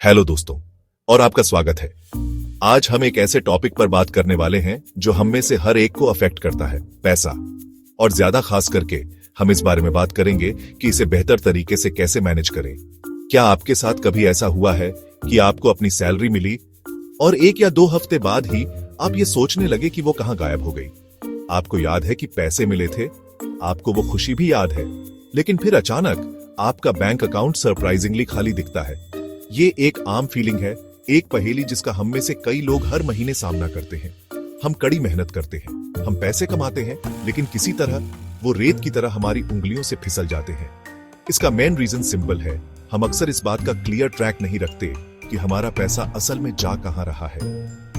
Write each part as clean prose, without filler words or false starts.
Hello दोस्तों, और आपका स्वागत है। आज हम एक ऐसे टॉपिक पर बात करने वाले हैं जो हम में से हर एक को अफेक्ट करता है, पैसा। और ज्यादा खास करके हम इस बारे में बात करेंगे कि इसे बेहतर तरीके से कैसे मैनेज करें। क्या आपके साथ कभी ऐसा हुआ है कि आपको अपनी सैलरी मिली और 1 या 2 हफ्ते बाद ही आप ये सोचने लगे कि वो कहां गायब हो गई? आपको याद है कि पैसे मिले थे, आपको वो खुशी भी याद है, लेकिन फिर अचानक आपका बैंक अकाउंट सरप्राइजिंगली खाली दिखता है। ये एक आम फीलिंग है, एक पहेली जिसका हम में से कई लोग हर महीने सामना करते हैं। हम कड़ी मेहनत करते हैं, हम पैसे कमाते हैं, लेकिन किसी तरह वो रेत की तरह हमारी उंगलियों से फिसल जाते हैं। इसका मेन रीजन सिंपल है, हम अक्सर इस बात का क्लियर ट्रैक नहीं रखते कि हमारा पैसा असल में जा कहां रहा है।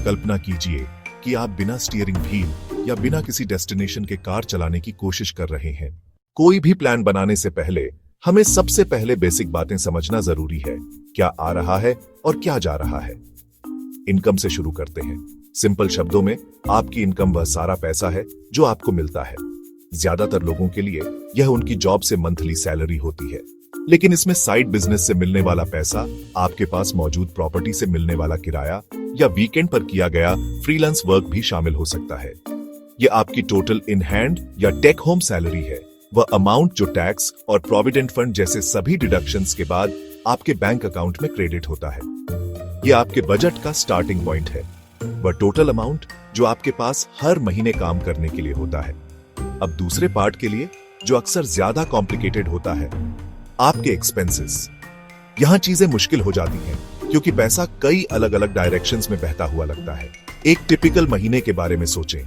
कल्पना कीजिए कि आप बिना स्टीयरिंग व्हील या बिना किसी डेस्टिनेशन के कार चलाने की कोशिश कर रहे हैं। कोई भी प्लान बनाने से पहले हमें सबसे पहले बेसिक बातें समझना जरूरी है, क्या आ रहा है और क्या जा रहा है। इनकम से शुरू करते हैं। सिंपल शब्दों में, आपकी इनकम वह सारा पैसा है जो आपको मिलता है। ज्यादातर लोगों के लिए यह उनकी जॉब से मंथली सैलरी होती है, लेकिन इसमें साइड बिजनेस से मिलने वाला पैसा, आपके पास मौजूद प्रॉपर्टी से मिलने वाला किराया या वीकेंड पर किया गया फ्रीलांस वर्क भी शामिल हो सकता है। यह आपकी टोटल इन हैंड या टेक होम सैलरी है, वह अमाउंट जो टैक्स और प्रोविडेंट फंड जैसे सभी डिडक्शंस के बाद आपके बैंक अकाउंट में क्रेडिट होता है। यह आपके बजट का स्टार्टिंग पॉइंट है, वह टोटल अमाउंट जो आपके पास हर महीने काम करने के लिए होता है। अब दूसरे पार्ट के लिए, जो अक्सर ज्यादा कॉम्प्लिकेटेड होता है, आपके एक्सपेंसेस। यहां चीजें मुश्किल हो जाती हैं क्योंकि पैसा कई अलग अलग डायरेक्शंस में बहता हुआ लगता है। एक टिपिकल महीने के बारे में सोचें।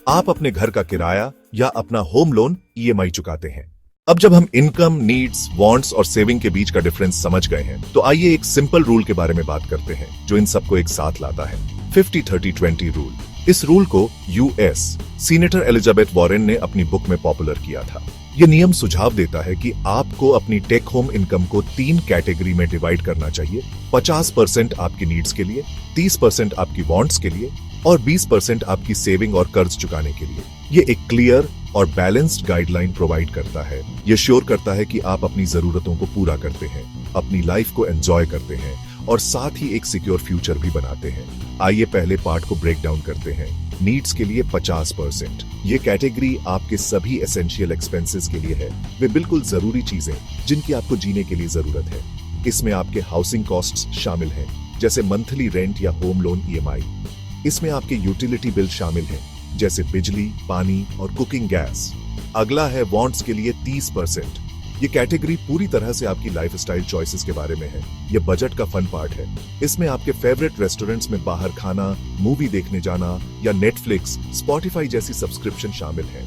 आप अपने घर का किराया या अपना होम लोन ईएमआई चुकाते हैं। अब जब हम इनकम, नीड्स, वांट्स और सेविंग के बीच का डिफरेंस समझ गए हैं, तो आइए एक सिंपल रूल के बारे में बात करते हैं जो इन सबको एक साथ लाता है, 50-30-20 रूल। इस रूल को यूएस सीनेटर एलिजाबेथ वॉरेन ने अपनी बुक में पॉपुलर किया था। यह नियम सुझाव देता है कि आपको अपनी टेक होम इनकम को 3 कैटेगरी में डिवाइड करना चाहिए। 50% आपकी नीड्स के लिए, 30% आपकी वांट्स के लिए और 20% आपकी सेविंग और कर्ज चुकाने के लिए। ये एक क्लियर और बैलेंस्ड गाइडलाइन प्रोवाइड करता है। ये श्योर करता है कि आप अपनी जरूरतों को पूरा करते हैं, अपनी लाइफ को एंजॉय करते हैं और साथ ही एक सिक्योर फ्यूचर भी बनाते हैं। आइए पहले पार्ट को ब्रेक डाउन करते हैं। नीड्स के लिए 50%। ये कैटेगरी आपके सभी एसेंशियल एक्सपेंसेस के लिए है, वे बिल्कुल जरूरी चीजें जिनकी आपको जीने के लिए जरूरत है। इसमें आपके हाउसिंग कॉस्ट्स शामिल हैं, जैसे मंथली रेंट या होम लोन ईएमआई। इसमें आपके यूटिलिटी बिल शामिल हैं, जैसे बिजली, पानी और कुकिंग गैस। अगला है वांट्स के लिए 30%। ये कैटेगरी पूरी तरह से आपकी लाइफस्टाइल चॉइसेस के बारे में है। ये बजट का फन पार्ट है। इसमें आपके फेवरेट रेस्टोरेंट्स में बाहर खाना, मूवी देखने जाना या नेटफ्लिक्स, स्पॉटिफाई जैसी सब्सक्रिप्शन शामिल है।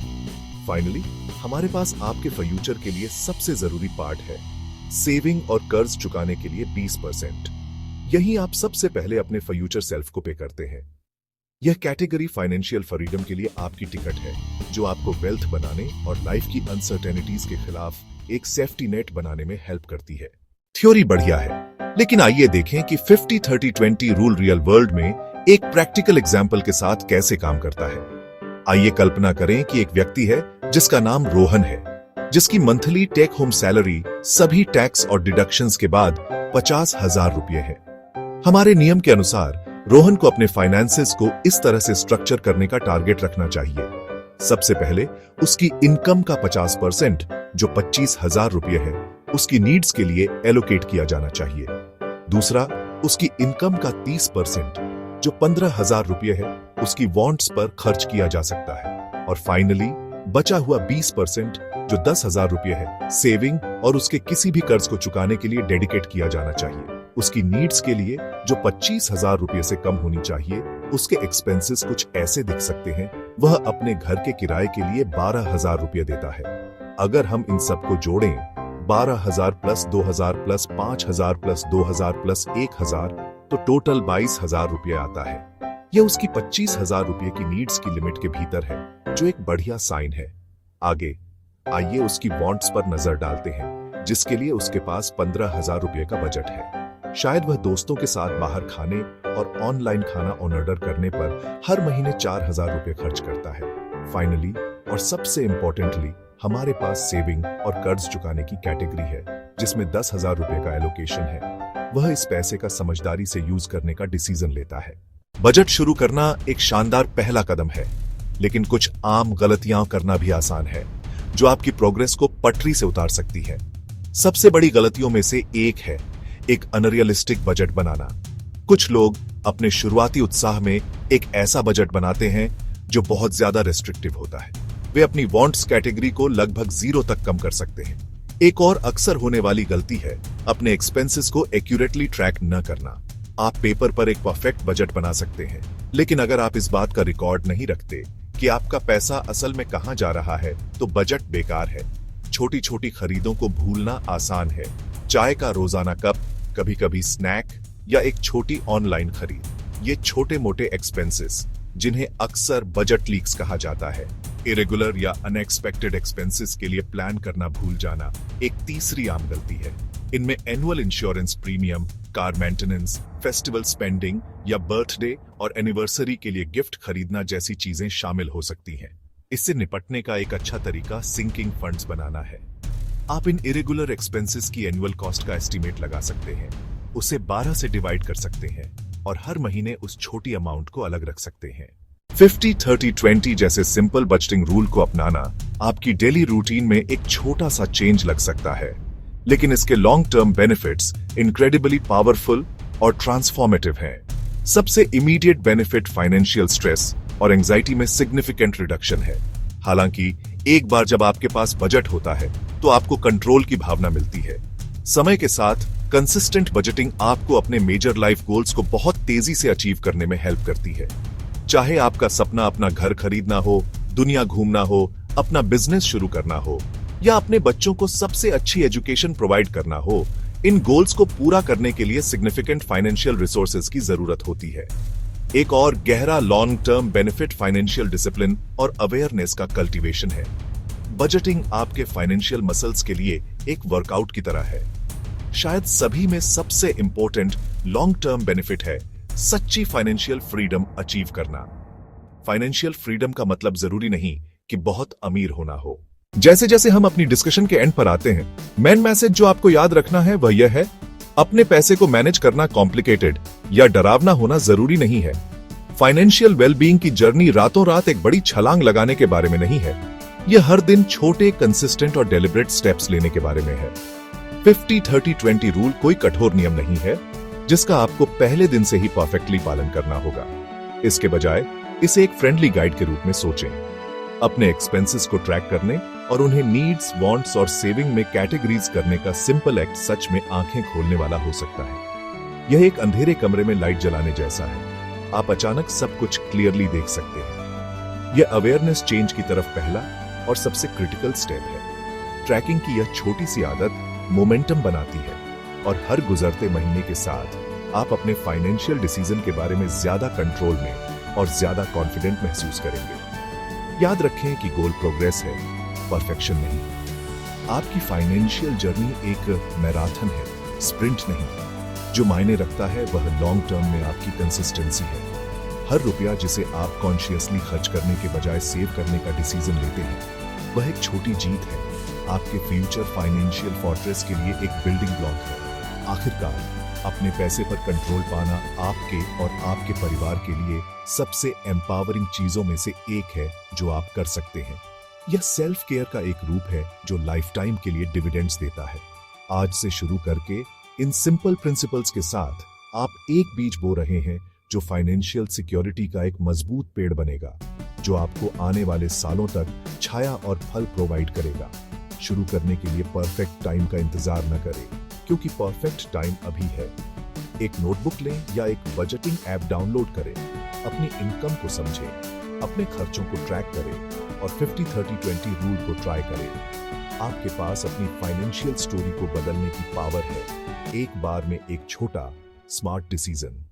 फाइनली, हमारे पास आपके फ्यूचर के लिए सबसे जरूरी पार्ट है, सेविंग और कर्ज चुकाने के लिए 20%। यही आप सबसे पहले अपने फ्यूचर सेल्फ को पे करते हैं। यह कैटेगरी फाइनेंशियल फ्रीडम के लिए आपकी टिकट है, जो आपको वेल्थ बनाने और लाइफ की अनसर्टेनिटीज के खिलाफ एक सेफ्टी नेट बनाने में हेल्प करती है। थ्योरी बढ़िया है, लेकिन आइए देखें कि 50-30-20 रूल रियल वर्ल्ड में एक प्रैक्टिकल एग्जाम्पल के साथ कैसे काम करता है। आइए कल्पना करें कि एक व्यक्ति है जिसका नाम रोहन है, जिसकी मंथली टेक होम सैलरी सभी टैक्स और डिडक्शंस के बाद 50,000 रुपये है। हमारे नियम के अनुसार रोहन को अपने फाइनेंसेस को इस तरह से स्ट्रक्चर करने का टारगेट रखना चाहिए। सबसे पहले उसकी इनकम का 50%, जो 25,000 रुपये है, उसकी नीड्स के लिए एलोकेट किया जाना चाहिए। दूसरा, उसकी इनकम का 30%, जो 15,000 रुपये है, उसकी वांट्स पर खर्च किया जा सकता है। और फाइनली, बचा हुआ 20%, जो 10,000 रुपये है, सेविंग और उसके किसी भी कर्ज को चुकाने के लिए डेडिकेट किया जाना चाहिए। उसकी नीड्स के लिए, जो 25,000 रुपये से कम होनी चाहिए। उसके एक्सपेंसेस कुछ ऐसे दिख सकते हैं। वह अपने घर के किराए के लिए 12,000 रुपये देता है। अगर हम इन सबको जोड़ें, 12,000 प्लस 2,000 प्लस 5,000 प्लस 2,000 प्लस 1,000, तो टोटल 22,000 रुपये आता है। यह उसकी 25,000 रुपये की नीड्स की लिमिट के भीतर है, जो एक बढ़िया साइन है। आगे आइए उसकी वांट्स पर नजर डालते हैं, जिसके लिए उसके पास 15,000 रुपये का बजट है। शायद वह दोस्तों के साथ बाहर खाने और ऑनलाइन खाना ऑर्डर करने पर हर महीने 4,000 रुपये खर्च करता है। फाइनली और सबसे इंपॉर्टेंटली, हमारे पास सेविंग और कर्ज चुकाने की कैटेगरी है, जिसमें 10,000 रुपये का एलोकेशन है। वह इस पैसे का समझदारी से यूज करने का डिसीजन लेता है। बजट शुरू करना एक शानदार पहला कदम है, लेकिन कुछ आम गलतियां करना भी आसान है, जो आपकी प्रोग्रेस को पटरी से उतार सकती है। सबसे बड़ी गलतियों में से एक है एक अनरियलिस्टिक बजट बनाना। कुछ लोग अपने शुरुआती उत्साह में एक ऐसा बजट बनाते हैं जो बहुत ज्यादा रेस्ट्रिक्टिव होता है। वे अपनी वांट्स कैटेगरी को लगभग 0 तक कम कर सकते हैं। एक और अक्सर होने वाली गलती है अपने एक्सपेंसेस को एक्यूरेटली ट्रैक न करना। आप पेपर पर एक परफेक्ट बजट बना सकते हैं, लेकिन अगर आप इस बात का रिकॉर्ड नहीं रखते कि आपका पैसा असल में कहां जा रहा है, तो बजट बेकार है। छोटी छोटी खरीदों को भूलना आसान है। चाय का रोजाना कप, कभी कभी स्नैक या एक छोटी ऑनलाइन खरीद। ये छोटे मोटे एक्सपेंसेस जिन्हें अक्सर बजट लीक्स कहा जाता है। इरेगुलर या अनएक्सपेक्टेड एक्सपेंसेस के लिए प्लान करना भूल जाना एक तीसरी आम गलती है। इनमें annual insurance premium, car maintenance, festival spending या बर्थडे और एनिवर्सरी के लिए गिफ्ट खरीदना जैसी चीजें शामिल हो सकती हैं। इससे निपटने का एक अच्छा तरीका सिंकिंग फंड्स बनाना है। आप इन इरेगुलर एक्सपेंसेस की एनुअल कॉस्ट का एस्टीमेट लगा सकते हैं, उसे 12 से डिवाइड कर सकते हैं और हर महीने उस छोटी अमाउंट को अलग रख सकते हैं। 50-30-20 जैसे सिंपल बजटिंग रूल को अपनाना आपकी डेली रूटीन में एक छोटा सा चेंज लग सकता है, लेकिन इसके long term benefits incredibly powerful और ट्रांसफॉर्मेटिव हैं। सबसे इमीडिएट बेनिफिट फाइनेंशियल स्ट्रेस और एंजाइटी में सिग्निफिकेंट रिडक्शन है। हालांकि एक बार जब आपके पास बजट होता है तो आपको कंट्रोल की भावना मिलती है। समय के साथ कंसिस्टेंट बजटिंग आपको अपने मेजर लाइफ गोल्स को बहुत तेजी से अचीव करने में हेल्प करती है। चाहे आपका सपना अपना घर खरीदना हो, दुनिया घूमना हो, अपना बिजनेस शुरू करना हो या अपने बच्चों को सबसे अच्छी एजुकेशन प्रोवाइड करना हो, इन गोल्स को पूरा करने के लिए सिग्निफिकेंट फाइनेंशियल रिसोर्सेज की जरूरत होती है। एक और गहरा long term benefit financial discipline और अवेयरनेस का कल्टीवेशन है। बजटिंग आपके फाइनेंशियल मसल्स के लिए एक वर्कआउट की तरह है। शायद सभी में सबसे इंपॉर्टेंट लॉन्ग टर्म बेनिफिट है सच्ची फाइनेंशियल फ्रीडम अचीव करना। फाइनेंशियल फ्रीडम का मतलब जरूरी नहीं कि बहुत अमीर होना हो। जैसे जैसे हम अपनी डिस्कशन के एंड पर आते हैं, मेन मैसेज जो आपको याद रखना है वह यह है, अपने पैसे को मैनेज करना कॉम्प्लिकेटेड या डरावना होना जरूरी नहीं है। फाइनेंशियल वेलबीइंग की जर्नी रातों रात एक बड़ी छलांग लगाने के बारे में नहीं है। यह हर दिन छोटे, कंसिस्टेंट और डेलिब्रेट स्टेप्स लेने के बारे में है। 50-30-20 रूल कोई कठोर नियम नहीं है जिसका आपको पहले दिन से ही परफेक्टली पालन करना होगा। इसके बजाय इसे एक फ्रेंडली गाइड के रूप में सोचें। अपने एक्सपेंसेस को ट्रैक करने और उन्हें नीड्स, वांट्स और सेविंग में कैटेगरीज करने का सिंपल एक्ट सच में आंखें खोलने वाला हो सकता है। यह एक अंधेरे कमरे में लाइट जलाने जैसा है। आप अचानक सब कुछ क्लियरली देख सकते हैं। यह अवेयरनेस चेंज की तरफ पहला और सबसे क्रिटिकल स्टेप है। ट्रैकिंग की यह छोटी सी आदत मोमेंटम बनाती है और हर गुजरते महीने के साथ आप अपने फाइनेंशियल डिसीजन के बारे में ज्यादा कंट्रोल में और ज्यादा कॉन्फिडेंट महसूस करेंगे। याद रखें कि गोल प्रोग्रेस है, परफेक्शन नहीं। आपकी फाइनेंशियल जर्नी एक मैराथन है, स्प्रिंट नहीं। जो मायने रखता है वह लॉन्ग टर्म में आपकी कंसिस्टेंसी है। हर रुपया जिसे आप कॉन्शियसली खर्च करने के बजाय सेव करने का डिसीजन लेते हैं, वह एक छोटी जीत है। आपके फ्यूचर फाइनेंशियल फोर्ट्रेस के लिए एक बिल्डिंग ब्लॉक है। आखिरकार अपने पैसे पर कंट्रोल पाना आपके और आपके परिवार के लिए सबसे एम्पावरिंग चीजों में से एक है जो आप कर सकते हैं। यह सेल्फ केयर का एक रूप है जो लाइफ टाइम के लिए डिविडेंड्स देता है। आज से शुरू करके इन सिंपल प्रिंसिपल्स के साथ आप एक बीज बो रहे हैं जो फाइनेंशियल सिक्योरिटी का एक मजबूत पेड़ बनेगा, जो आपको आने वाले सालों तक छाया और फल प्रोवाइड करेगा। शुरू करने के लिए परफेक्ट टाइम का इंतजार न करें, क्योंकि परफेक्ट टाइम अभी है। एक नोटबुक लें या एक बजटिंग ऐप डाउनलोड करें, अपनी इनकम को समझें, अपने खर्चों को ट्रैक करें और 50-30-20 रूल को ट्राई करें। आपके पास अपनी फाइनेंशियल स्टोरी को बदलने की पावर है, एक बार में एक छोटा स्मार्ट डिसीजन।